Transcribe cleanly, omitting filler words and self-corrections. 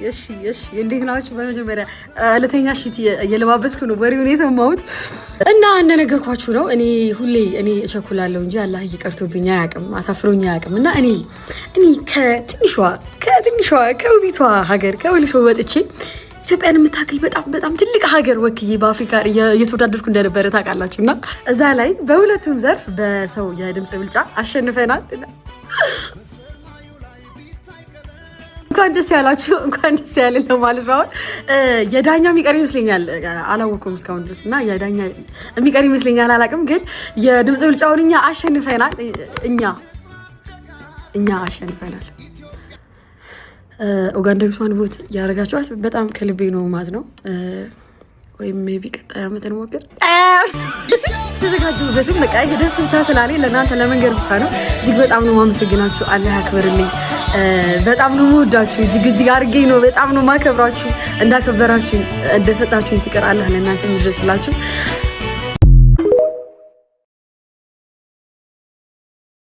እሺ እንዴት ናችሁ? በመጀመሪያ ለተኛ ሽት እየለባበስኩ ነው ወሬውን የሰማሁት እና እንደነገርኳችሁ ነው። እኔ እቸኩላለሁ እንጂ አላህ ይቀርቶብኝ አያውቅም፣ አሳፍሮኝ አያውቅም። እና እኔ ከትንሿ ከውቢቷ ሀገር ከወሊሶ ወጥቼ ኢትዮጵያን የምታክል በጣም ትልቅ ሀገር ወክዬ በአፍሪካ እየተወዳደርኩ እንደነበረ ታውቃላችሁ። እና እዛ ላይ በሁለቱም ዘርፍ በሰው የድምፅ ብልጫ አሸንፈናል። እንኳን ደስ ያላችሁ፣ እንኳን ደስ ያለን ለማለት ነው። የዳኛ የሚቀር ይመስለኛል፣ አላወኩም እስካሁን ድረስ እና የዳኛ የሚቀር ይመስለኛል፣ አላውቅም። ግን የድምፅ ብልጫውን እኛ አሸንፈናል። እኛ አሸንፈናል። ኡጋንዳዊቷን ቮት ያደረጋችኋት በጣም ከልቤ ነው ማዝ ነው። ወይም ሜቢ ቀጣይ ዓመት እንሞክር። ተዘጋጁበትም በቃ ደስ ብቻ ስላለኝ ለእናንተ ለመንገር ብቻ ነው። እጅግ በጣም ነው ማመሰግናችሁ። አላህ ያክብርልኝ። በጣም ነው የምወዳችሁ። እጅግ አድርጌ ነው በጣም ነው ማከብራችሁ። እንዳከበራችሁ እንደሰጣችሁኝ ፍቅር አላህ ለእናንተ ይድረስላችሁ።